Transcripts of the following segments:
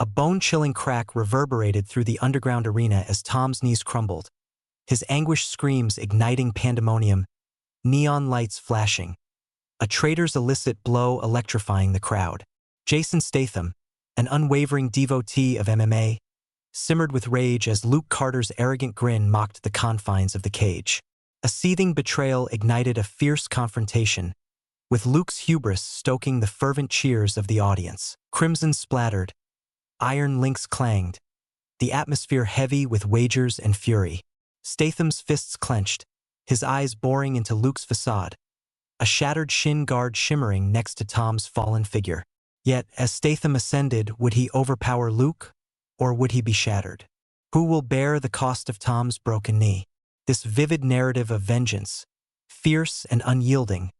A bone-chilling crack reverberated through the underground arena as Tom's knees crumbled, his anguished screams igniting pandemonium, neon lights flashing, a traitor's illicit blow electrifying the crowd. Jason Statham, an unwavering devotee of MMA, simmered with rage as Luke Carter's arrogant grin mocked the confines of the cage. A seething betrayal ignited a fierce confrontation, with Luke's hubris stoking the fervent cheers of the audience. Crimson splattered, iron links clanged, the atmosphere heavy with wagers and fury. Statham's fists clenched, his eyes boring into Luke's facade, a shattered shin guard shimmering next to Tom's fallen figure. Yet, as Statham ascended, would he overpower Luke, or would he be shattered? Who will bear the cost of Tom's broken knee? This vivid narrative of vengeance, fierce and unyielding,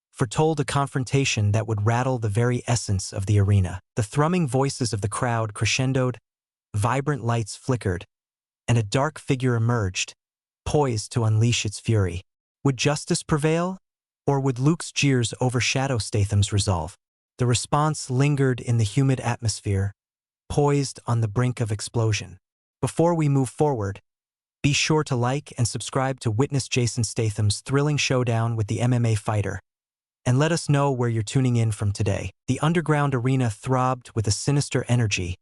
foretold a confrontation that would rattle the very essence of the arena. The thrumming voices of the crowd crescendoed, vibrant lights flickered, and a dark figure emerged, poised to unleash its fury. Would justice prevail, or would Luke's jeers overshadow Statham's resolve? The response lingered in the humid atmosphere, poised on the brink of explosion. Before we move forward, be sure to like and subscribe to witness Jason Statham's thrilling showdown with the MMA fighter, and let us know where you're tuning in from today. The underground arena throbbed with a sinister energy,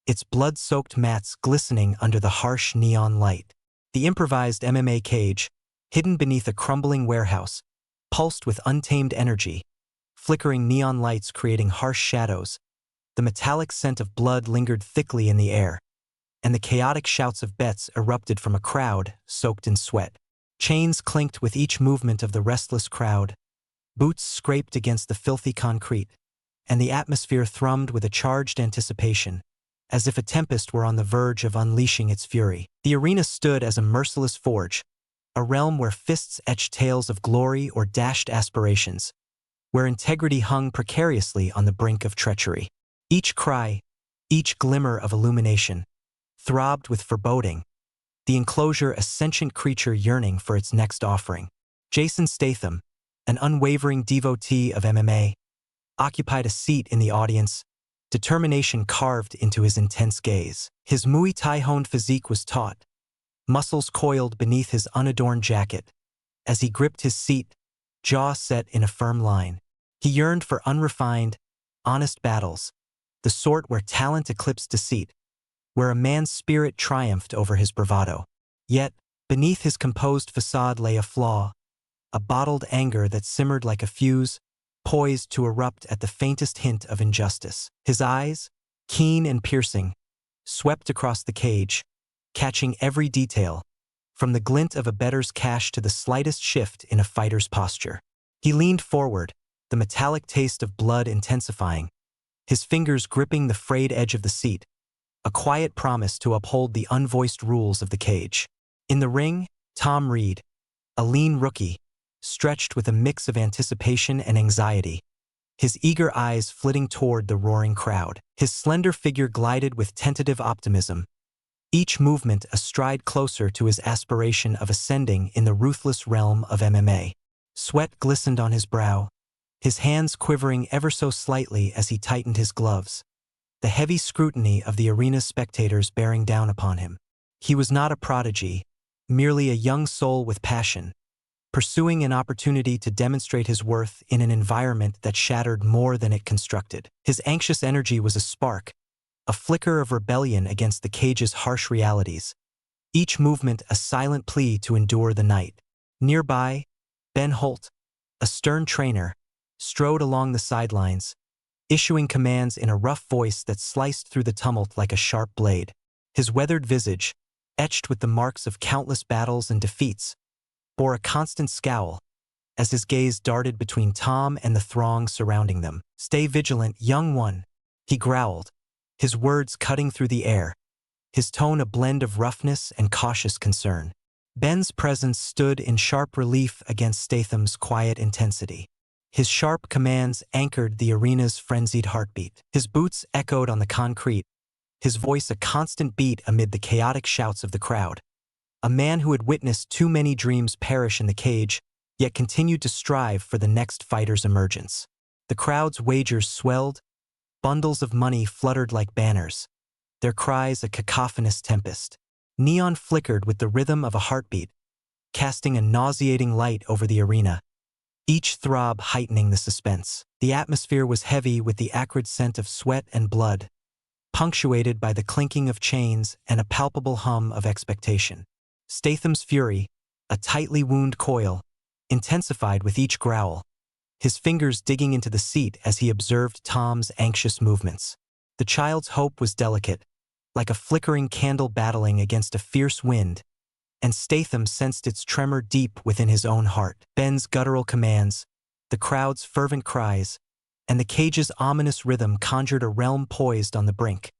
its blood-soaked mats glistening under the harsh neon light. The improvised MMA cage, hidden beneath a crumbling warehouse, pulsed with untamed energy, flickering neon lights creating harsh shadows. The metallic scent of blood lingered thickly in the air, and the chaotic shouts of bets erupted from a crowd soaked in sweat. Chains clinked with each movement of the restless crowd, boots scraped against the filthy concrete, and the atmosphere thrummed with a charged anticipation, as if a tempest were on the verge of unleashing its fury. The arena stood as a merciless forge, a realm where fists etched tales of glory or dashed aspirations, where integrity hung precariously on the brink of treachery. Each cry, each glimmer of illumination, throbbed with foreboding, the enclosure a sentient creature yearning for its next offering. Jason Statham, an unwavering devotee of MMA, occupied a seat in the audience, determination carved into his intense gaze. His Muay Thai-honed physique was taut, muscles coiled beneath his unadorned jacket. As he gripped his seat, jaw set in a firm line, he yearned for unrefined, honest battles, the sort where talent eclipsed deceit, where a man's spirit triumphed over his bravado. Yet, beneath his composed facade lay a flaw, a bottled anger that simmered like a fuse, poised to erupt at the faintest hint of injustice. His eyes, keen and piercing, swept across the cage, catching every detail, from the glint of a bettor's cash to the slightest shift in a fighter's posture. He leaned forward, the metallic taste of blood intensifying, his fingers gripping the frayed edge of the seat, a quiet promise to uphold the unvoiced rules of the cage. In the ring, Tom Reed, a lean rookie, stretched with a mix of anticipation and anxiety, his eager eyes flitting toward the roaring crowd. His slender figure glided with tentative optimism, each movement a stride closer to his aspiration of ascending in the ruthless realm of MMA. Sweat glistened on his brow, his hands quivering ever so slightly as he tightened his gloves, the heavy scrutiny of the arena's spectators bearing down upon him. He was not a prodigy, merely a young soul with passion, pursuing an opportunity to demonstrate his worth in an environment that shattered more than it constructed. His anxious energy was a spark, a flicker of rebellion against the cage's harsh realities, each movement a silent plea to endure the night. Nearby, Ben Holt, a stern trainer, strode along the sidelines, issuing commands in a rough voice that sliced through the tumult like a sharp blade. His weathered visage, etched with the marks of countless battles and defeats, bore a constant scowl as his gaze darted between Tom and the throng surrounding them. "Stay vigilant, young one," he growled, his words cutting through the air, his tone a blend of roughness and cautious concern. Ben's presence stood in sharp relief against Statham's quiet intensity. His sharp commands anchored the arena's frenzied heartbeat. His boots echoed on the concrete, his voice a constant beat amid the chaotic shouts of the crowd. A man who had witnessed too many dreams perish in the cage, yet continued to strive for the next fighter's emergence. The crowd's wagers swelled, bundles of money fluttered like banners, their cries a cacophonous tempest. Neon flickered with the rhythm of a heartbeat, casting a nauseating light over the arena, each throb heightening the suspense. The atmosphere was heavy with the acrid scent of sweat and blood, punctuated by the clinking of chains and a palpable hum of expectation. Statham's fury, a tightly wound coil, intensified with each growl, his fingers digging into the seat as he observed Tom's anxious movements. The child's hope was delicate, like a flickering candle battling against a fierce wind, and Statham sensed its tremor deep within his own heart. Ben's guttural commands, the crowd's fervent cries, and the cage's ominous rhythm conjured a realm poised on the brink,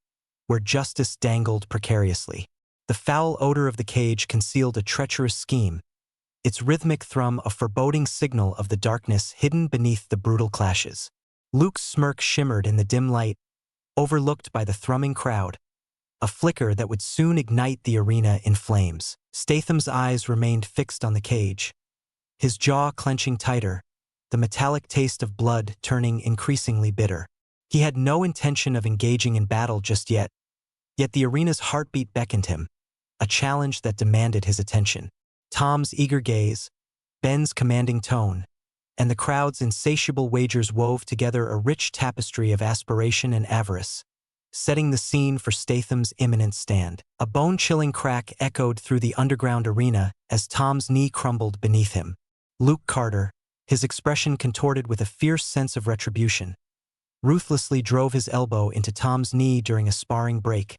where justice dangled precariously. The foul odor of the cage concealed a treacherous scheme, its rhythmic thrum a foreboding signal of the darkness hidden beneath the brutal clashes. Luke's smirk shimmered in the dim light, overlooked by the thrumming crowd, a flicker that would soon ignite the arena in flames. Statham's eyes remained fixed on the cage, his jaw clenching tighter, the metallic taste of blood turning increasingly bitter. He had no intention of engaging in battle just yet the arena's heartbeat beckoned him, a challenge that demanded his attention. Tom's eager gaze, Ben's commanding tone, and the crowd's insatiable wagers wove together a rich tapestry of aspiration and avarice, setting the scene for Statham's imminent stand. A bone-chilling crack echoed through the underground arena as Tom's knee crumbled beneath him. Luke Carter, his expression contorted with a fierce sense of retribution, ruthlessly drove his elbow into Tom's knee during a sparring break,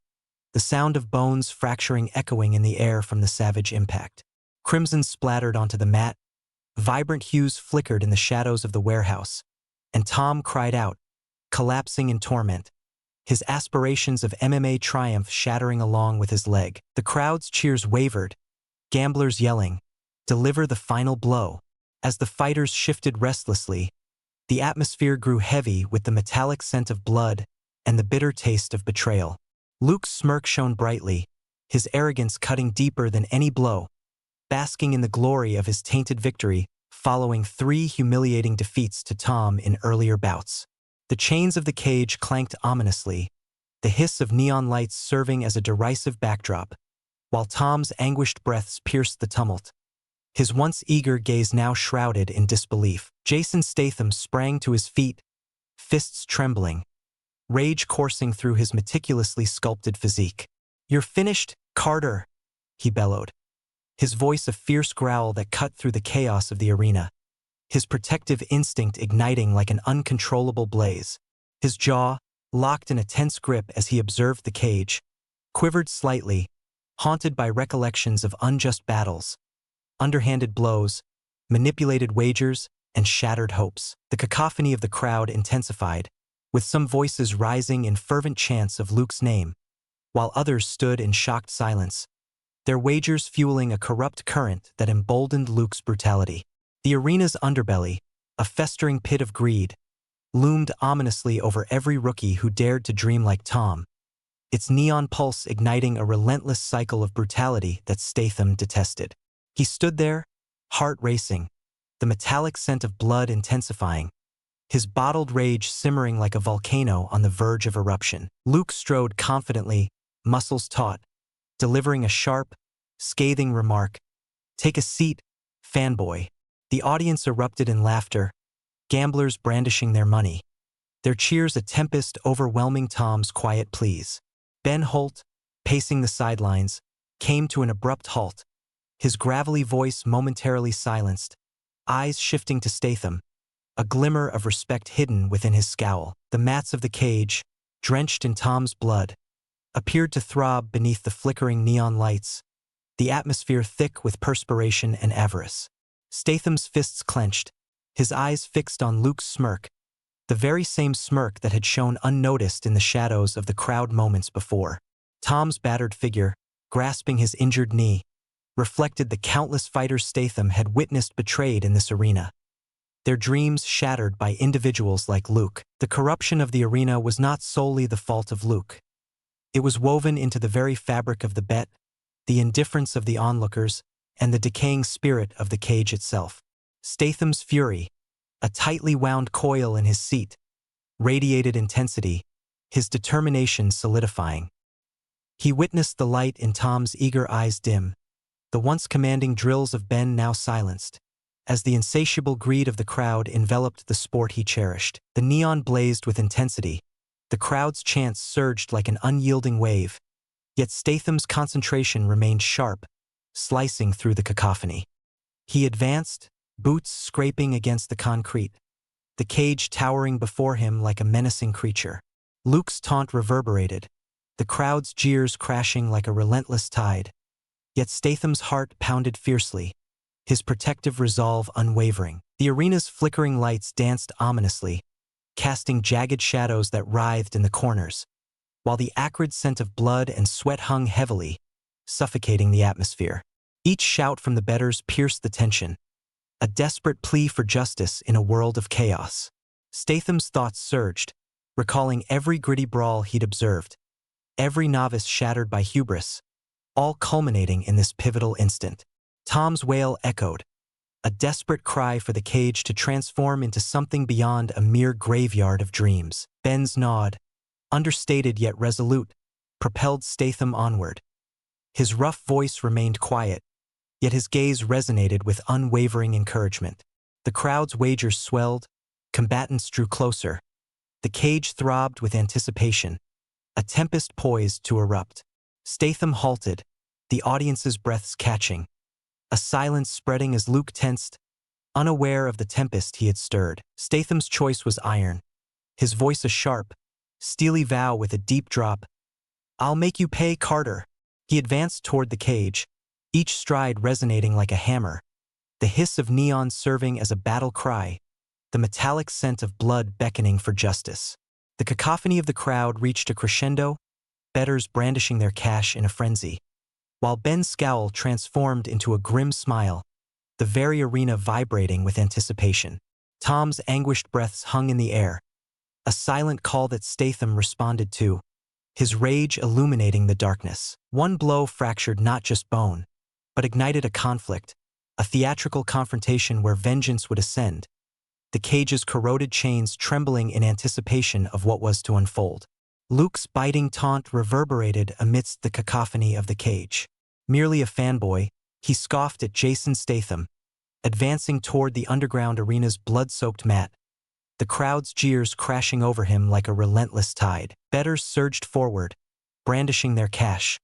the sound of bones fracturing echoing in the air from the savage impact. Crimson splattered onto the mat, vibrant hues flickered in the shadows of the warehouse, and Tom cried out, collapsing in torment, his aspirations of MMA triumph shattering along with his leg. The crowd's cheers wavered, gamblers yelling, "Deliver the final blow." As the fighters shifted restlessly, the atmosphere grew heavy with the metallic scent of blood and the bitter taste of betrayal. Luke's smirk shone brightly, his arrogance cutting deeper than any blow, basking in the glory of his tainted victory following 3 humiliating defeats to Tom in earlier bouts. The chains of the cage clanked ominously, the hiss of neon lights serving as a derisive backdrop, while Tom's anguished breaths pierced the tumult, his once eager gaze now shrouded in disbelief. Jason Statham sprang to his feet, fists trembling, rage coursing through his meticulously sculpted physique. "You're finished, Carter," he bellowed, his voice a fierce growl that cut through the chaos of the arena, his protective instinct igniting like an uncontrollable blaze. His jaw, locked in a tense grip as he observed the cage, quivered slightly, haunted by recollections of unjust battles, underhanded blows, manipulated wagers, and shattered hopes. The cacophony of the crowd intensified, with some voices rising in fervent chants of Luke's name, while others stood in shocked silence, their wagers fueling a corrupt current that emboldened Luke's brutality. The arena's underbelly, a festering pit of greed, loomed ominously over every rookie who dared to dream like Tom, its neon pulse igniting a relentless cycle of brutality that Statham detested. He stood there, heart racing, the metallic scent of blood intensifying, his bottled rage simmering like a volcano on the verge of eruption. Luke strode confidently, muscles taut, delivering a sharp, scathing remark, "Take a seat, fanboy." The audience erupted in laughter, gamblers brandishing their money, their cheers a tempest overwhelming Tom's quiet pleas. Ben Holt, pacing the sidelines, came to an abrupt halt, his gravelly voice momentarily silenced, eyes shifting to Statham, a glimmer of respect hidden within his scowl. The mats of the cage, drenched in Tom's blood, appeared to throb beneath the flickering neon lights, the atmosphere thick with perspiration and avarice. Statham's fists clenched, his eyes fixed on Luke's smirk, the very same smirk that had shown unnoticed in the shadows of the crowd moments before. Tom's battered figure, grasping his injured knee, reflected the countless fighters Statham had witnessed betrayed in this arena, their dreams shattered by individuals like Luke. The corruption of the arena was not solely the fault of Luke. It was woven into the very fabric of the bet, the indifference of the onlookers, and the decaying spirit of the cage itself. Statham's fury, a tightly wound coil in his seat, radiated intensity, his determination solidifying. He witnessed the light in Tom's eager eyes dim, the once commanding drills of Ben now silenced, as the insatiable greed of the crowd enveloped the sport he cherished. The neon blazed with intensity. The crowd's chants surged like an unyielding wave, yet Statham's concentration remained sharp, slicing through the cacophony. He advanced, boots scraping against the concrete, the cage towering before him like a menacing creature. Luke's taunt reverberated, the crowd's jeers crashing like a relentless tide. Yet Statham's heart pounded fiercely, his protective resolve unwavering. The arena's flickering lights danced ominously, casting jagged shadows that writhed in the corners, while the acrid scent of blood and sweat hung heavily, suffocating the atmosphere. Each shout from the bettors pierced the tension, a desperate plea for justice in a world of chaos. Statham's thoughts surged, recalling every gritty brawl he'd observed, every novice shattered by hubris, all culminating in this pivotal instant. Tom's wail echoed, a desperate cry for the cage to transform into something beyond a mere graveyard of dreams. Ben's nod, understated yet resolute, propelled Statham onward. His rough voice remained quiet, yet his gaze resonated with unwavering encouragement. The crowd's wagers swelled, combatants drew closer. The cage throbbed with anticipation, a tempest poised to erupt. Statham halted, the audience's breaths catching, a silence spreading as Luke tensed, unaware of the tempest he had stirred. Statham's choice was iron, his voice a sharp, steely vow with a deep drop. "I'll make you pay, Carter." He advanced toward the cage, each stride resonating like a hammer, the hiss of neon serving as a battle cry, the metallic scent of blood beckoning for justice. The cacophony of the crowd reached a crescendo, bettors brandishing their cash in a frenzy, while Ben's scowl transformed into a grim smile, the very arena vibrating with anticipation. Tom's anguished breaths hung in the air, a silent call that Statham responded to, his rage illuminating the darkness. One blow fractured not just bone, but ignited a conflict, a theatrical confrontation where vengeance would ascend, the cage's corroded chains trembling in anticipation of what was to unfold. Luke's biting taunt reverberated amidst the cacophony of the cage. Merely a fanboy, he scoffed at Jason Statham, advancing toward the underground arena's blood-soaked mat, the crowd's jeers crashing over him like a relentless tide. Bettors surged forward, brandishing their cash,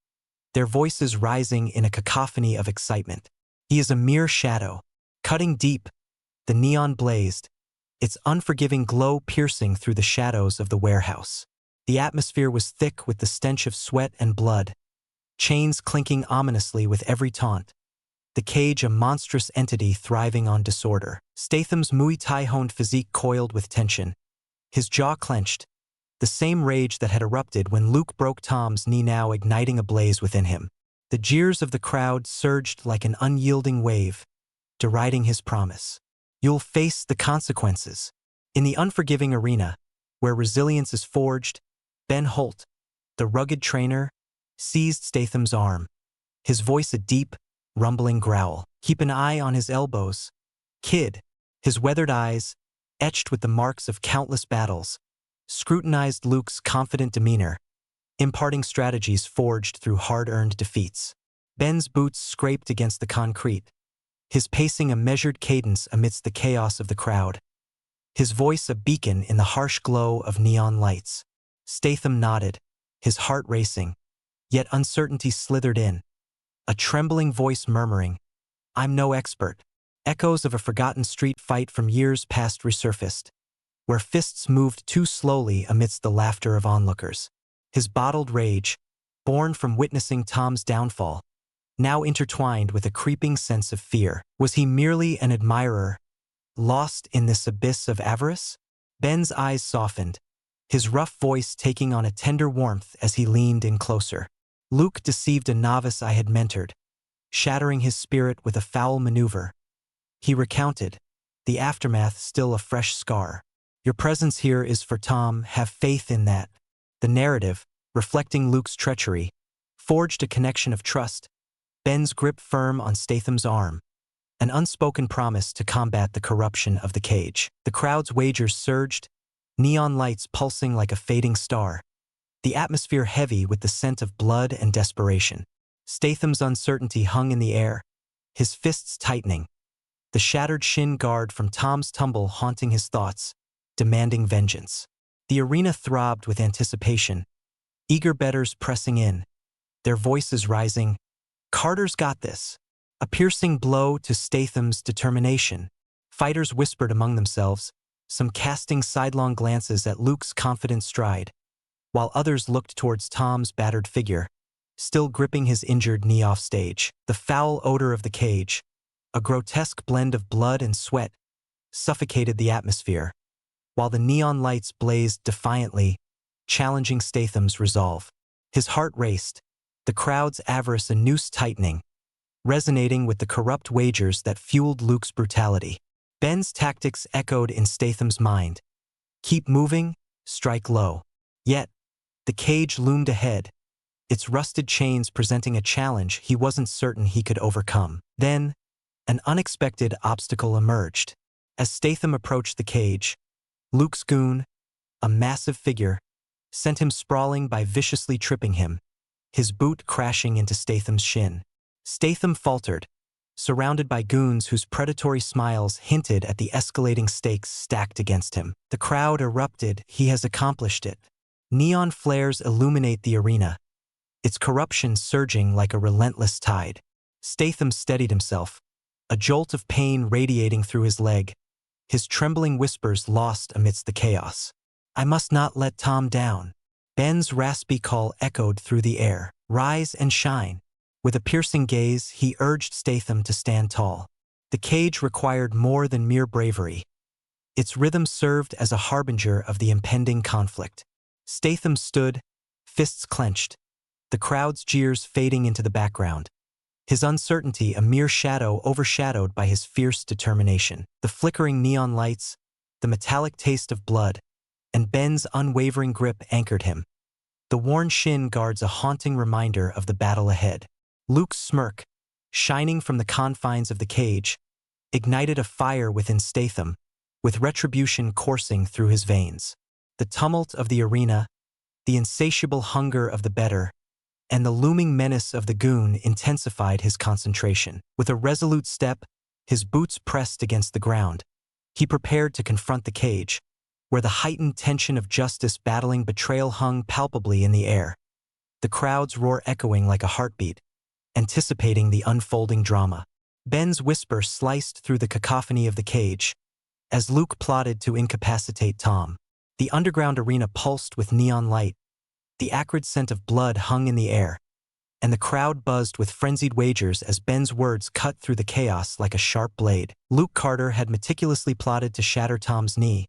their voices rising in a cacophony of excitement. He is a mere shadow, cutting deep. The neon blazed, its unforgiving glow piercing through the shadows of the warehouse. The atmosphere was thick with the stench of sweat and blood, chains clinking ominously with every taunt. The cage a monstrous entity thriving on disorder. Statham's Muay Thai-honed physique coiled with tension, his jaw clenched, the same rage that had erupted when Luke broke Tom's knee now igniting a blaze within him. The jeers of the crowd surged like an unyielding wave, deriding his promise. "You'll face the consequences." In the unforgiving arena, where resilience is forged, Ben Holt, the rugged trainer, seized Statham's arm, his voice a deep, rumbling growl. "Keep an eye on his elbows, kid." His weathered eyes, etched with the marks of countless battles, scrutinized Luke's confident demeanor, imparting strategies forged through hard-earned defeats. Ben's boots scraped against the concrete, his pacing a measured cadence amidst the chaos of the crowd, his voice a beacon in the harsh glow of neon lights. Statham nodded, his heart racing, yet uncertainty slithered in, a trembling voice murmuring, "I'm no expert." Echoes of a forgotten street fight from years past resurfaced, where fists moved too slowly amidst the laughter of onlookers. His bottled rage, born from witnessing Tom's downfall, now intertwined with a creeping sense of fear. Was he merely an admirer, lost in this abyss of avarice? Ben's eyes softened, his rough voice taking on a tender warmth as he leaned in closer. "Luke deceived a novice I had mentored, shattering his spirit with a foul maneuver." He recounted, the aftermath still a fresh scar. "Your presence here is for Tom, have faith in that." The narrative, reflecting Luke's treachery, forged a connection of trust, Ben's grip firm on Statham's arm, an unspoken promise to combat the corruption of the cage. The crowd's wagers surged, neon lights pulsing like a fading star, the atmosphere heavy with the scent of blood and desperation. Statham's uncertainty hung in the air, his fists tightening, the shattered shin guard from Tom's tumble haunting his thoughts, demanding vengeance. The arena throbbed with anticipation, eager bettors pressing in, their voices rising. "Carter's got this." A piercing blow to Statham's determination. Fighters whispered among themselves, some casting sidelong glances at Luke's confident stride, while others looked towards Tom's battered figure, still gripping his injured knee off stage. The foul odor of the cage, a grotesque blend of blood and sweat, suffocated the atmosphere, while the neon lights blazed defiantly, challenging Statham's resolve. His heart raced, the crowd's avarice a noose tightening, resonating with the corrupt wagers that fueled Luke's brutality. Ben's tactics echoed in Statham's mind. Keep moving, strike low. Yet, the cage loomed ahead, its rusted chains presenting a challenge he wasn't certain he could overcome. Then, an unexpected obstacle emerged. As Statham approached the cage, Luke's goon, a massive figure, sent him sprawling by viciously tripping him, his boot crashing into Statham's shin. Statham faltered, surrounded by goons whose predatory smiles hinted at the escalating stakes stacked against him. The crowd erupted. He has accomplished it. Neon flares illuminate the arena, its corruption surging like a relentless tide. Statham steadied himself, a jolt of pain radiating through his leg, his trembling whispers lost amidst the chaos. "I must not let Tom down." Ben's raspy call echoed through the air. "Rise and shine." With a piercing gaze, he urged Statham to stand tall. The cage required more than mere bravery. Its rhythm served as a harbinger of the impending conflict. Statham stood, fists clenched, the crowd's jeers fading into the background, his uncertainty a mere shadow overshadowed by his fierce determination. The flickering neon lights, the metallic taste of blood, and Ben's unwavering grip anchored him. The worn shin guards a haunting reminder of the battle ahead. Luke's smirk, shining from the confines of the cage, ignited a fire within Statham, with retribution coursing through his veins. The tumult of the arena, the insatiable hunger of the bettor, and the looming menace of the goon intensified his concentration. With a resolute step, his boots pressed against the ground, he prepared to confront the cage, where the heightened tension of justice battling betrayal hung palpably in the air. The crowd's roar echoing like a heartbeat, anticipating the unfolding drama. Ben's whisper sliced through the cacophony of the cage, as Luke plotted to incapacitate Tom. The underground arena pulsed with neon light, the acrid scent of blood hung in the air, and the crowd buzzed with frenzied wagers as Ben's words cut through the chaos like a sharp blade. Luke Carter had meticulously plotted to shatter Tom's knee,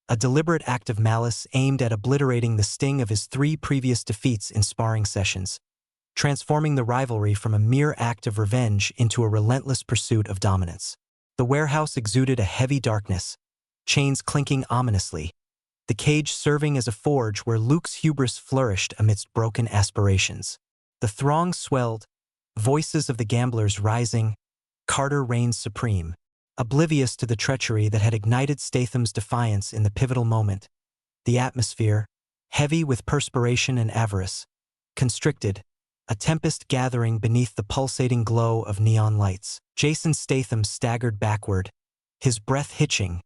a deliberate act of malice aimed at obliterating the sting of his 3 previous defeats in sparring sessions, transforming the rivalry from a mere act of revenge into a relentless pursuit of dominance. The warehouse exuded a heavy darkness, chains clinking ominously, the cage serving as a forge where Luke's hubris flourished amidst broken aspirations. The throng swelled, voices of the gamblers rising. Carter reigned supreme, oblivious to the treachery that had ignited Statham's defiance in the pivotal moment. The atmosphere, heavy with perspiration and avarice, constricted, a tempest gathering beneath the pulsating glow of neon lights. Jason Statham staggered backward, his breath hitching,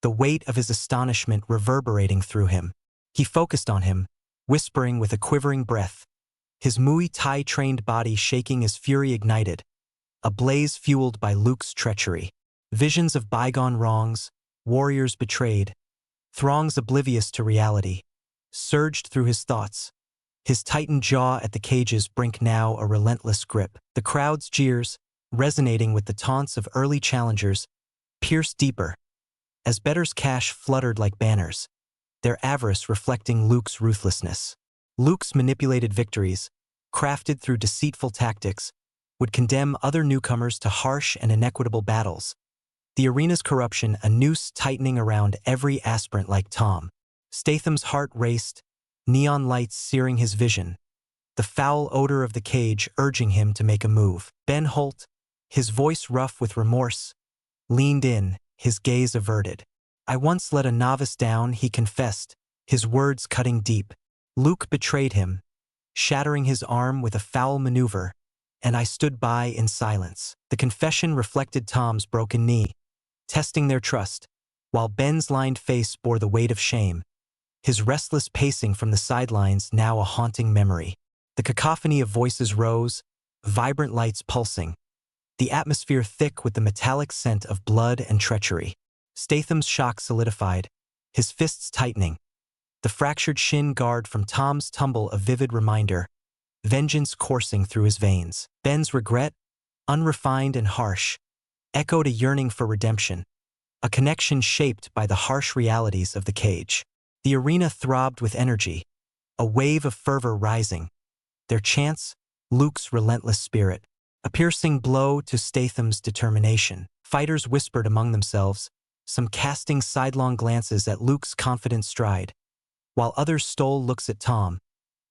the weight of his astonishment reverberating through him. He focused on him, whispering with a quivering breath, his Muay Thai-trained body shaking as fury ignited, a blaze fueled by Luke's treachery. Visions of bygone wrongs, warriors betrayed, throngs oblivious to reality, surged through his thoughts, his tightened jaw at the cage's brink now a relentless grip. The crowd's jeers, resonating with the taunts of early challengers, pierced deeper, as bettors' cash fluttered like banners, their avarice reflecting Luke's ruthlessness. Luke's manipulated victories, crafted through deceitful tactics, would condemn other newcomers to harsh and inequitable battles. The arena's corruption a noose tightening around every aspirant like Tom. Statham's heart raced, neon lights searing his vision, the foul odor of the cage urging him to make a move. Ben Holt, his voice rough with remorse, leaned in, his gaze averted. "I once let a novice down," he confessed, his words cutting deep. Luke betrayed him, shattering his arm with a foul maneuver, and I stood by in silence. The confession reflected Tom's broken knee, testing their trust, while Ben's lined face bore the weight of shame, his restless pacing from the sidelines now a haunting memory. The cacophony of voices rose, vibrant lights pulsing, the atmosphere thick with the metallic scent of blood and treachery. Statham's shock solidified, his fists tightening, the fractured shin guard from Tom's tumble a vivid reminder, vengeance coursing through his veins. Ben's regret, unrefined and harsh, echoed a yearning for redemption, a connection shaped by the harsh realities of the cage. The arena throbbed with energy, a wave of fervor rising. Their chants, Luke's relentless spirit, a piercing blow to Statham's determination. Fighters whispered among themselves, some casting sidelong glances at Luke's confident stride, while others stole looks at Tom,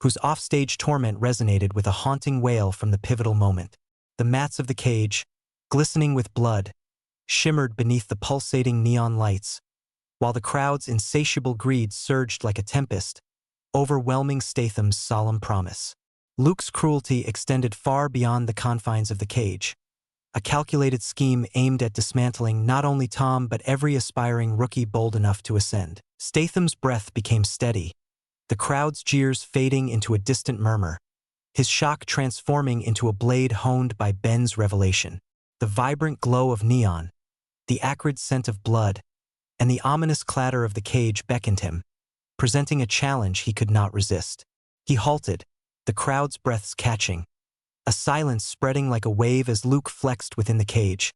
whose offstage torment resonated with a haunting wail from the pivotal moment. The mats of the cage, glistening with blood, shimmered beneath the pulsating neon lights, while the crowd's insatiable greed surged like a tempest, overwhelming Statham's solemn promise. Luke's cruelty extended far beyond the confines of the cage, a calculated scheme aimed at dismantling not only Tom but every aspiring rookie bold enough to ascend. Statham's breath became steady, the crowd's jeers fading into a distant murmur, his shock transforming into a blade honed by Ben's revelation. The vibrant glow of neon, the acrid scent of blood, and the ominous clatter of the cage beckoned him, presenting a challenge he could not resist. He halted, the crowd's breaths catching, a silence spreading like a wave as Luke flexed within the cage,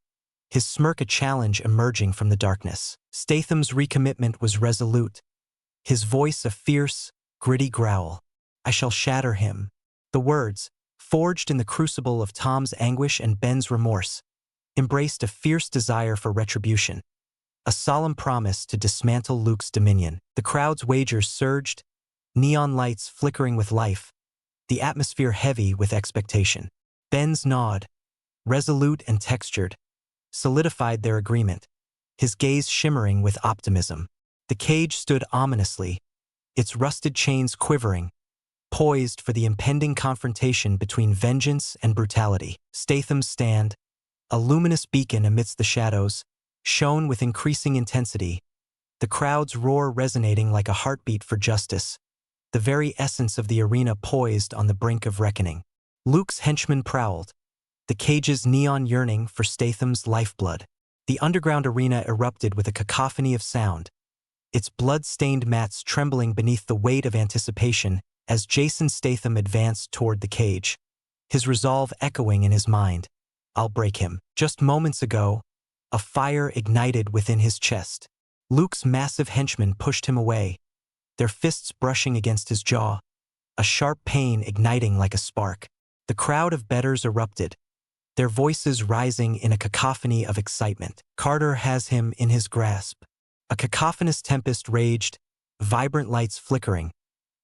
his smirk a challenge emerging from the darkness. Statham's recommitment was resolute, his voice a fierce, gritty growl. I shall shatter him. The words, forged in the crucible of Tom's anguish and Ben's remorse, embraced a fierce desire for retribution, a solemn promise to dismantle Luke's dominion. The crowd's wagers surged, neon lights flickering with life, the atmosphere heavy with expectation. Ben's nod, resolute and textured, solidified their agreement, his gaze shimmering with optimism. The cage stood ominously, its rusted chains quivering, poised for the impending confrontation between vengeance and brutality. Statham's stand, a luminous beacon amidst the shadows, shone with increasing intensity, the crowd's roar resonating like a heartbeat for justice, the very essence of the arena poised on the brink of reckoning. Luke's henchmen prowled, the cage's neon yearning for Statham's lifeblood. The underground arena erupted with a cacophony of sound, its blood-stained mats trembling beneath the weight of anticipation as Jason Statham advanced toward the cage, his resolve echoing in his mind. I'll break him. Just moments ago, a fire ignited within his chest. Luke's massive henchmen pushed him away, their fists brushing against his jaw, a sharp pain igniting like a spark. The crowd of bettors erupted, their voices rising in a cacophony of excitement. Carter has him in his grasp. A cacophonous tempest raged, vibrant lights flickering,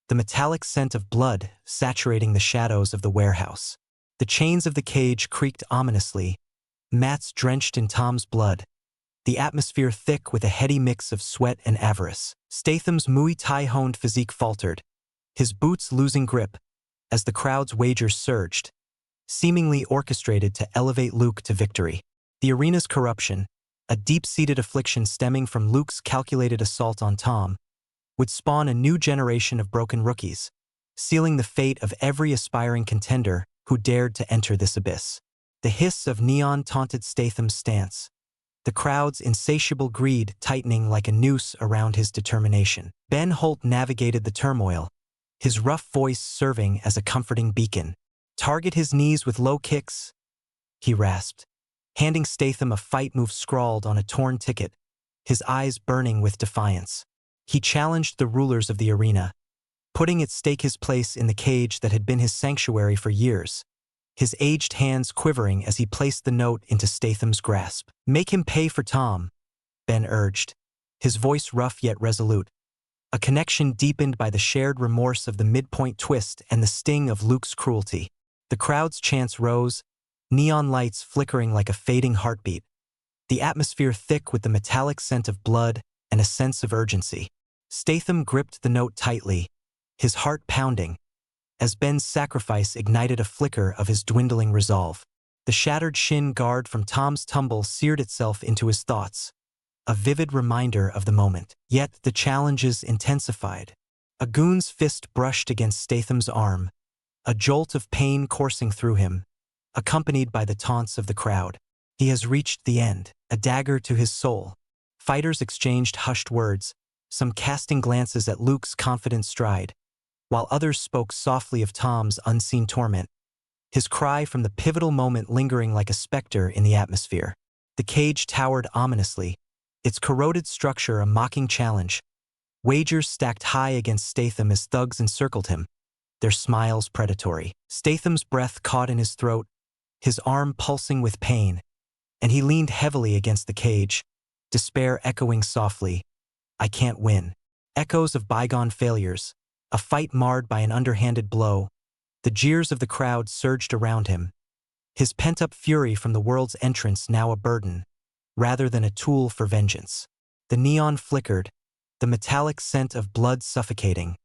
the metallic scent of blood saturating the shadows of the warehouse. The chains of the cage creaked ominously, mats drenched in Tom's blood, the atmosphere thick with a heady mix of sweat and avarice. Statham's Muay Thai-honed physique faltered, his boots losing grip, as the crowd's wagers surged, seemingly orchestrated to elevate Luke to victory. The arena's corruption, a deep-seated affliction stemming from Luke's calculated assault on Tom, would spawn a new generation of broken rookies, sealing the fate of every aspiring contender who dared to enter this abyss. The hiss of neon taunted Statham's stance, the crowd's insatiable greed tightening like a noose around his determination. Ben Holt navigated the turmoil, his rough voice serving as a comforting beacon. Target his knees with low kicks, he rasped, handing Statham a fight move scrawled on a torn ticket, his eyes burning with defiance. He challenged the rulers of the arena, putting at stake his place in the cage that had been his sanctuary for years, his aged hands quivering as he placed the note into Statham's grasp. Make him pay for Tom, Ben urged, his voice rough yet resolute, a connection deepened by the shared remorse of the midpoint twist and the sting of Luke's cruelty. The crowd's chants rose, neon lights flickering like a fading heartbeat, the atmosphere thick with the metallic scent of blood and a sense of urgency. Statham gripped the note tightly, his heart pounding, as Ben's sacrifice ignited a flicker of his dwindling resolve. The shattered shin guard from Tom's tumble seared itself into his thoughts, a vivid reminder of the moment. Yet the challenges intensified. A goon's fist brushed against Statham's arm, a jolt of pain coursing through him, accompanied by the taunts of the crowd. He has reached the end, a dagger to his soul. Fighters exchanged hushed words, some casting glances at Luke's confident stride, while others spoke softly of Tom's unseen torment, his cry from the pivotal moment lingering like a specter in the atmosphere. The cage towered ominously, its corroded structure a mocking challenge. Wagers stacked high against Statham as thugs encircled him, their smiles predatory. Statham's breath caught in his throat, his arm pulsing with pain, and he leaned heavily against the cage, despair echoing softly, "I can't win." Echoes of bygone failures, a fight marred by an underhanded blow. The jeers of the crowd surged around him, his pent-up fury from the world's entrance now a burden, rather than a tool for vengeance. The neon flickered, the metallic scent of blood suffocating,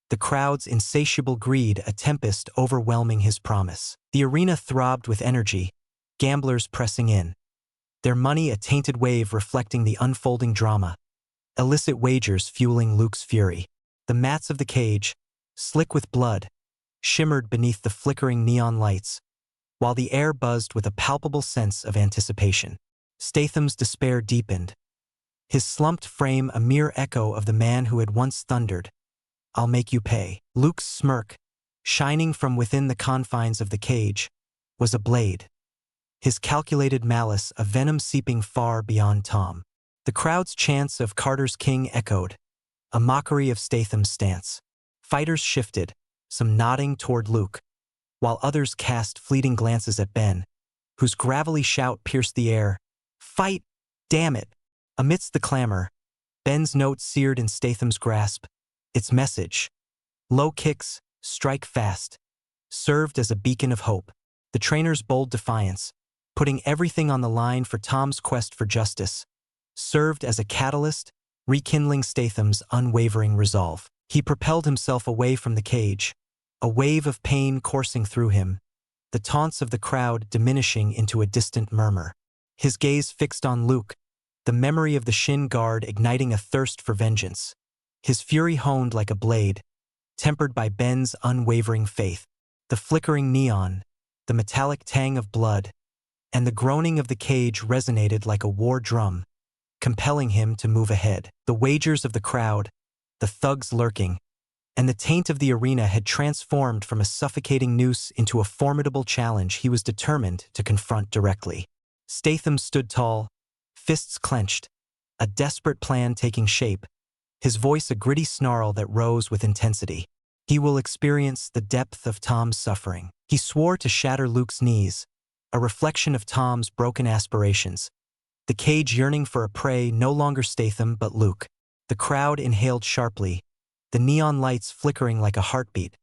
the crowd's insatiable greed a tempest overwhelming his promise. The arena throbbed with energy, gamblers pressing in, their money a tainted wave reflecting the unfolding drama, illicit wagers fueling Luke's fury. The mats of the cage, slick with blood, shimmered beneath the flickering neon lights, while the air buzzed with a palpable sense of anticipation. Statham's despair deepened, his slumped frame a mere echo of the man who had once thundered, "I'll make you pay." Luke's smirk, shining from within the confines of the cage, was a blade, his calculated malice a venom seeping far beyond Tom. The crowd's chants of Carter's King echoed, a mockery of Statham's stance. Fighters shifted, some nodding toward Luke, while others cast fleeting glances at Ben, whose gravelly shout pierced the air, "Fight! Damn it!" Amidst the clamor, Ben's note seared in Statham's grasp, its message, "Low kicks, strike fast," served as a beacon of hope. The trainer's bold defiance, putting everything on the line for Tom's quest for justice, served as a catalyst, rekindling Statham's unwavering resolve. He propelled himself away from the cage, a wave of pain coursing through him, the taunts of the crowd diminishing into a distant murmur. His gaze fixed on Luke, the memory of the shin guard igniting a thirst for vengeance, his fury honed like a blade, tempered by Ben's unwavering faith. The flickering neon, the metallic tang of blood, and the groaning of the cage resonated like a war drum, compelling him to move ahead. The wagers of the crowd, the thugs lurking, and the taint of the arena had transformed from a suffocating noose into a formidable challenge he was determined to confront directly. Statham stood tall, fists clenched, a desperate plan taking shape, his voice a gritty snarl that rose with intensity. He will experience the depth of Tom's suffering. He swore to shatter Luke's knees, a reflection of Tom's broken aspirations, the cage yearning for a prey no longer Statham but Luke. The crowd inhaled sharply, the neon lights flickering like a heartbeat,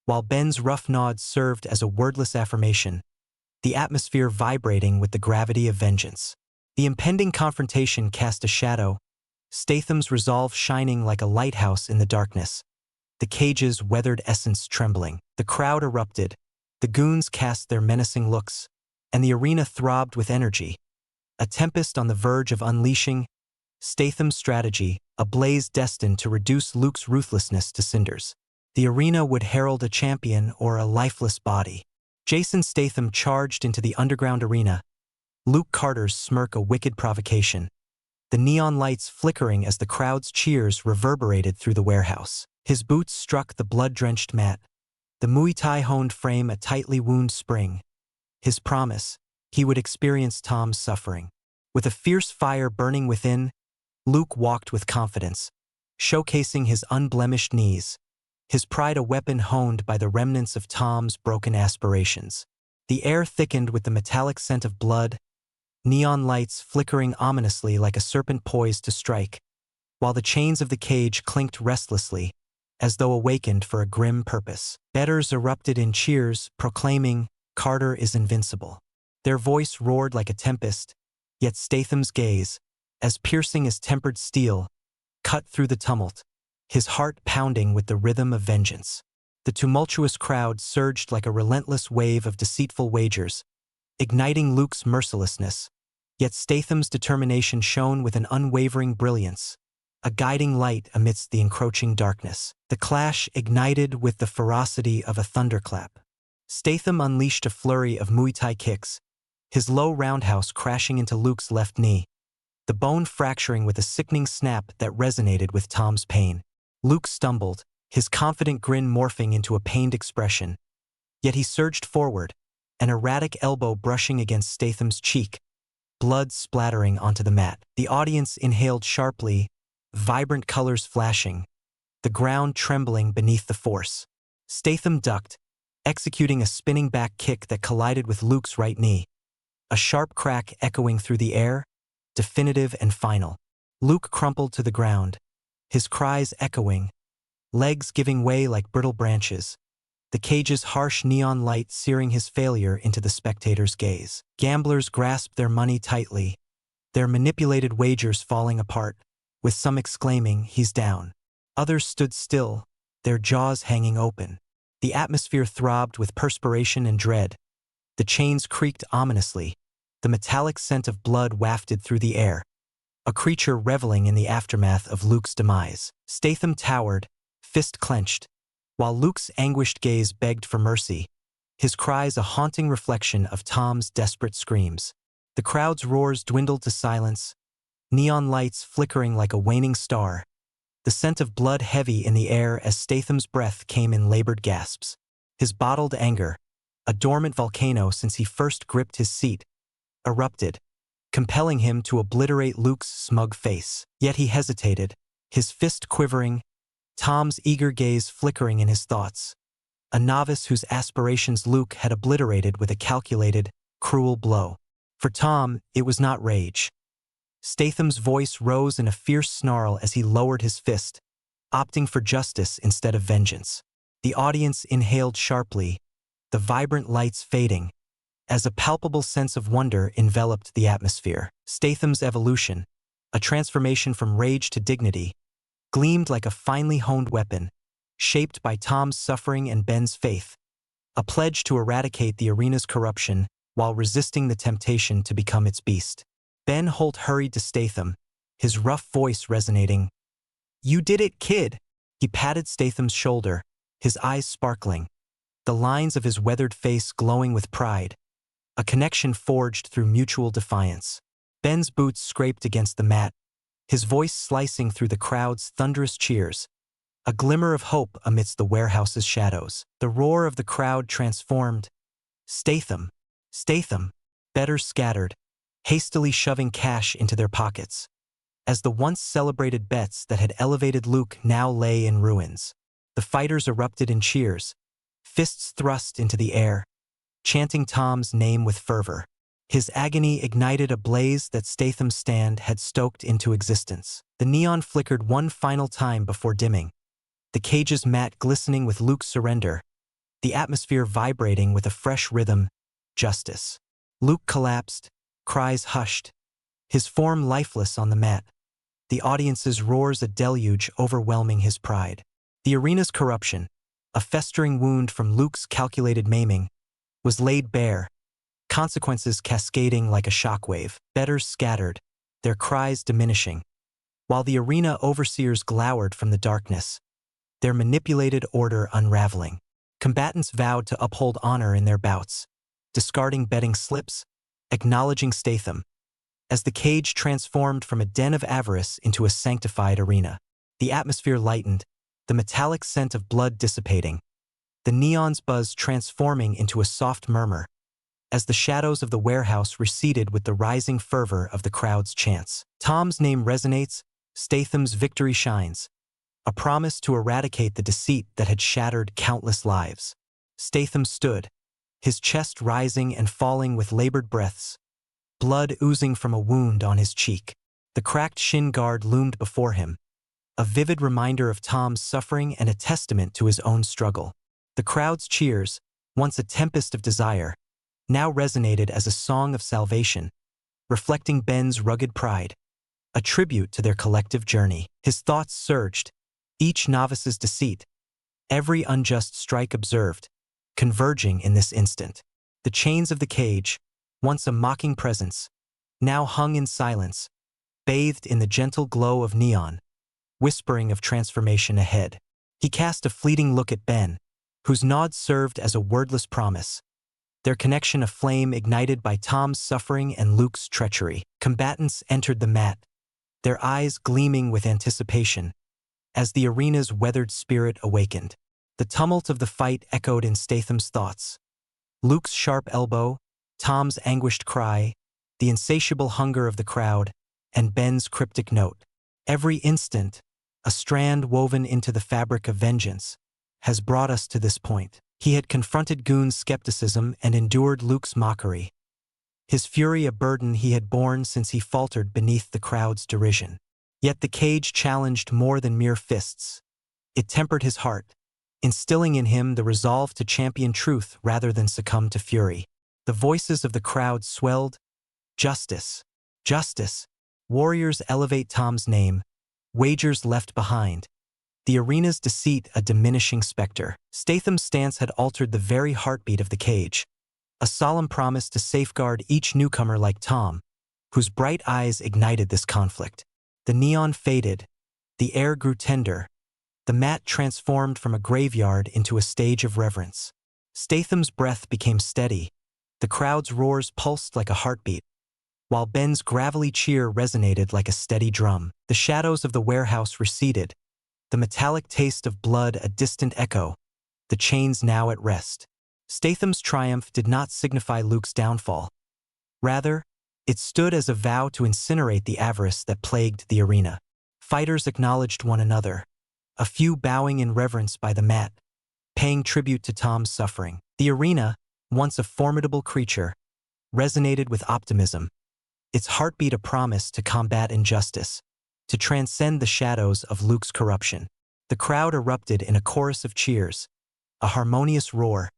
while Ben's rough nods served as a wordless affirmation, the atmosphere vibrating with the gravity of vengeance. The impending confrontation cast a shadow, Statham's resolve shining like a lighthouse in the darkness, the cage's weathered essence trembling. The crowd erupted, the goons cast their menacing looks, and the arena throbbed with energy, a tempest on the verge of unleashing Statham's strategy, a blaze destined to reduce Luke's ruthlessness to cinders. The arena would herald a champion or a lifeless body. Jason Statham charged into the underground arena, Luke Carter's smirk a wicked provocation, the neon lights flickering as the crowd's cheers reverberated through the warehouse. His boots struck the blood-drenched mat, the Muay Thai-honed frame a tightly wound spring. His promise, he would experience Tom's suffering. With a fierce fire burning within, Luke walked with confidence, showcasing his unblemished knees, his pride a weapon honed by the remnants of Tom's broken aspirations. The air thickened with the metallic scent of blood, neon lights flickering ominously like a serpent poised to strike, while the chains of the cage clinked restlessly, as though awakened for a grim purpose. Bettors erupted in cheers, proclaiming, "Carter is invincible." Their voice roared like a tempest, yet Statham's gaze, as piercing as tempered steel, cut through the tumult, his heart pounding with the rhythm of vengeance. The tumultuous crowd surged like a relentless wave of deceitful wagers, igniting Luke's mercilessness. Yet Statham's determination shone with an unwavering brilliance, a guiding light amidst the encroaching darkness. The clash ignited with the ferocity of a thunderclap. Statham unleashed a flurry of Muay Thai kicks, his low roundhouse crashing into Luke's left knee, the bone fracturing with a sickening snap that resonated with Tom's pain. Luke stumbled, his confident grin morphing into a pained expression. Yet he surged forward, an erratic elbow brushing against Statham's cheek, blood splattering onto the mat. The audience inhaled sharply, vibrant colors flashing, the ground trembling beneath the force. Statham ducked, executing a spinning back kick that collided with Luke's right knee. A sharp crack echoing through the air, definitive and final. Luke crumpled to the ground, his cries echoing, legs giving way like brittle branches, the cage's harsh neon light searing his failure into the spectator's gaze. Gamblers grasped their money tightly, their manipulated wagers falling apart, with some exclaiming, "He's down." Others stood still, their jaws hanging open. The atmosphere throbbed with perspiration and dread. The chains creaked ominously, the metallic scent of blood wafted through the air, a creature reveling in the aftermath of Luke's demise. Statham towered, fist clenched, while Luke's anguished gaze begged for mercy, his cries a haunting reflection of Tom's desperate screams. The crowd's roars dwindled to silence, neon lights flickering like a waning star, the scent of blood heavy in the air as Statham's breath came in labored gasps. His bottled anger, a dormant volcano since he first gripped his seat, erupted, compelling him to obliterate Luke's smug face. Yet he hesitated, his fist quivering, Tom's eager gaze flickering in his thoughts. A novice whose aspirations Luke had obliterated with a calculated, cruel blow. For Tom, it was not rage. Statham's voice rose in a fierce snarl as he lowered his fist, opting for justice instead of vengeance. The audience inhaled sharply, the vibrant lights fading, as a palpable sense of wonder enveloped the atmosphere. Statham's evolution, a transformation from rage to dignity, gleamed like a finely honed weapon, shaped by Tom's suffering and Ben's faith, a pledge to eradicate the arena's corruption while resisting the temptation to become its beast. Ben Holt hurried to Statham, his rough voice resonating. "You did it, kid!" He patted Statham's shoulder, his eyes sparkling, the lines of his weathered face glowing with pride, a connection forged through mutual defiance. Ben's boots scraped against the mat, his voice slicing through the crowd's thunderous cheers, a glimmer of hope amidst the warehouse's shadows. The roar of the crowd transformed. Statham! Statham! Bettors scattered, hastily shoving cash into their pockets, as the once celebrated bets that had elevated Luke now lay in ruins. The fighters erupted in cheers, fists thrust into the air, chanting Tom's name with fervor. His agony ignited a blaze that Statham's stand had stoked into existence. The neon flickered one final time before dimming, the cage's mat glistening with Luke's surrender, the atmosphere vibrating with a fresh rhythm, justice. Luke collapsed, cries hushed, his form lifeless on the mat, the audience's roars a deluge overwhelming his pride. The arena's corruption, a festering wound from Luke's calculated maiming, was laid bare, consequences cascading like a shockwave. Bettors scattered, their cries diminishing, while the arena overseers glowered from the darkness, their manipulated order unraveling. Combatants vowed to uphold honor in their bouts, discarding betting slips, acknowledging Statham, as the cage transformed from a den of avarice into a sanctified arena. The atmosphere lightened, the metallic scent of blood dissipating, the neon's buzz transforming into a soft murmur, as the shadows of the warehouse receded with the rising fervor of the crowd's chants. Tom's name resonates, Statham's victory shines, a promise to eradicate the deceit that had shattered countless lives. Statham stood, his chest rising and falling with labored breaths, blood oozing from a wound on his cheek. The cracked shin guard loomed before him, a vivid reminder of Tom's suffering and a testament to his own struggle. The crowd's cheers, once a tempest of desire, now resonated as a song of salvation, reflecting Ben's rugged pride, a tribute to their collective journey. His thoughts surged, each novice's deceit, every unjust strike observed, converging in this instant. The chains of the cage, once a mocking presence, now hung in silence, bathed in the gentle glow of neon, whispering of transformation ahead. He cast a fleeting look at Ben, whose nod served as a wordless promise, their connection a flame ignited by Tom's suffering and Luke's treachery. Combatants entered the mat, their eyes gleaming with anticipation, as the arena's weathered spirit awakened. The tumult of the fight echoed in Statham's thoughts. Luke's sharp elbow, Tom's anguished cry, the insatiable hunger of the crowd, and Ben's cryptic note. Every instant, a strand woven into the fabric of vengeance, has brought us to this point. He had confronted Goon's skepticism and endured Luke's mockery, his fury a burden he had borne since he faltered beneath the crowd's derision. Yet the cage challenged more than mere fists. It tempered his heart, instilling in him the resolve to champion truth rather than succumb to fury. The voices of the crowd swelled. Justice! Justice! Warriors elevate Tom's name, wagers left behind. The arena's deceit a diminishing specter. Statham's stance had altered the very heartbeat of the cage, a solemn promise to safeguard each newcomer like Tom, whose bright eyes ignited this conflict. The neon faded, the air grew tender, the mat transformed from a graveyard into a stage of reverence. Statham's breath became steady, the crowd's roars pulsed like a heartbeat, while Ben's gravelly cheer resonated like a steady drum. The shadows of the warehouse receded, the metallic taste of blood a distant echo, the chains now at rest. Statham's triumph did not signify Luke's downfall. Rather, it stood as a vow to incinerate the avarice that plagued the arena. Fighters acknowledged one another, a few bowing in reverence by the mat, paying tribute to Tom's suffering. The arena, once a formidable creature, resonated with optimism, its heartbeat a promise to combat injustice, to transcend the shadows of Luke's corruption. The crowd erupted in a chorus of cheers, a harmonious roar,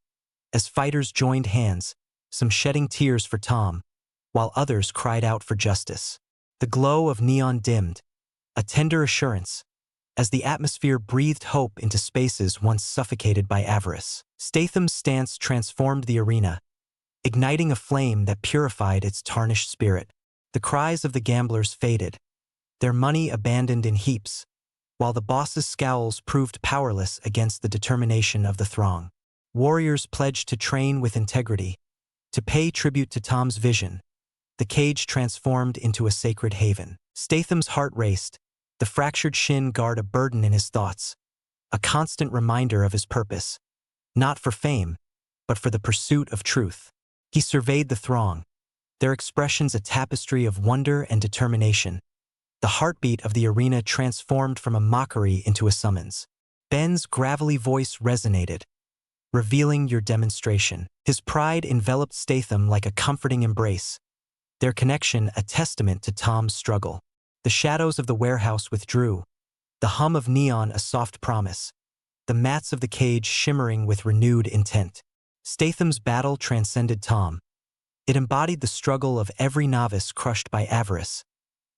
as fighters joined hands, some shedding tears for Tom, while others cried out for justice. The glow of neon dimmed, a tender assurance, as the atmosphere breathed hope into spaces once suffocated by avarice. Statham's stance transformed the arena, igniting a flame that purified its tarnished spirit. The cries of the gamblers faded, their money abandoned in heaps, while the boss's scowls proved powerless against the determination of the throng. Warriors pledged to train with integrity, to pay tribute to Tom's vision. The cage transformed into a sacred haven. Statham's heart raced, the fractured shin guard a burden in his thoughts, a constant reminder of his purpose, not for fame, but for the pursuit of truth. He surveyed the throng, their expressions a tapestry of wonder and determination. The heartbeat of the arena transformed from a mockery into a summons. Ben's gravelly voice resonated, revealing your demonstration. His pride enveloped Statham like a comforting embrace, their connection a testament to Tom's struggle. The shadows of the warehouse withdrew, the hum of neon a soft promise, the mats of the cage shimmering with renewed intent. Statham's battle transcended Tom. It embodied the struggle of every novice crushed by avarice,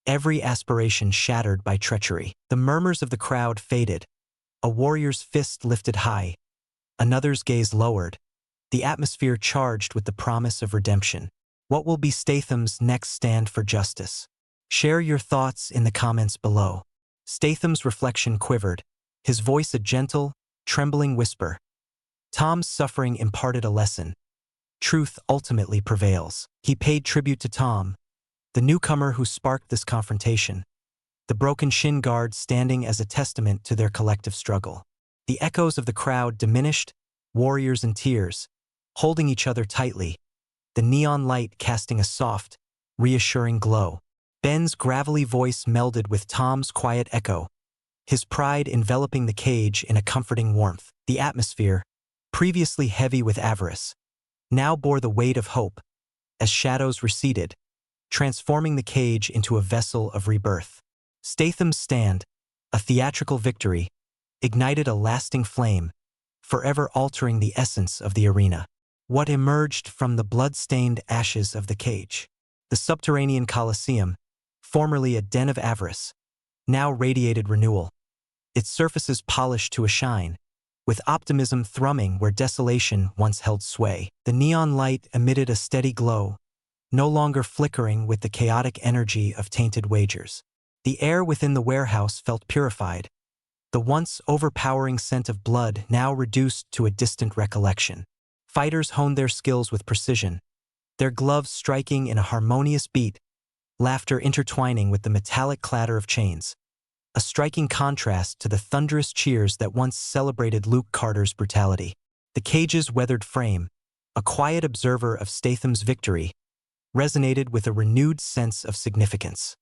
every aspiration shattered by treachery. The murmurs of the crowd faded, a warrior's fist lifted high, another's gaze lowered, the atmosphere charged with the promise of redemption. What will be Statham's next stand for justice? Share your thoughts in the comments below. Statham's reflection quivered, his voice a gentle, trembling whisper. Tom's suffering imparted a lesson. Truth ultimately prevails. He paid tribute to Tom, the newcomer who sparked this confrontation, the broken shin guard standing as a testament to their collective struggle. The echoes of the crowd diminished, warriors in tears, holding each other tightly, the neon light casting a soft, reassuring glow. Ben's gravelly voice melded with Tom's quiet echo, his pride enveloping the cage in a comforting warmth. The atmosphere, previously heavy with avarice, now bore the weight of hope, as shadows receded, transforming the cage into a vessel of rebirth. Statham's stand, a theatrical victory, ignited a lasting flame, forever altering the essence of the arena. What emerged from the blood-stained ashes of the cage? The subterranean Colosseum, formerly a den of avarice, now radiated renewal, its surfaces polished to a shine, with optimism thrumming where desolation once held sway. The neon light emitted a steady glow, no longer flickering with the chaotic energy of tainted wagers. The air within the warehouse felt purified, the once overpowering scent of blood now reduced to a distant recollection. Fighters honed their skills with precision, their gloves striking in a harmonious beat, laughter intertwining with the metallic clatter of chains, a striking contrast to the thunderous cheers that once celebrated Luke Carter's brutality. The cage's weathered frame, a quiet observer of Statham's victory, resonated with a renewed sense of significance.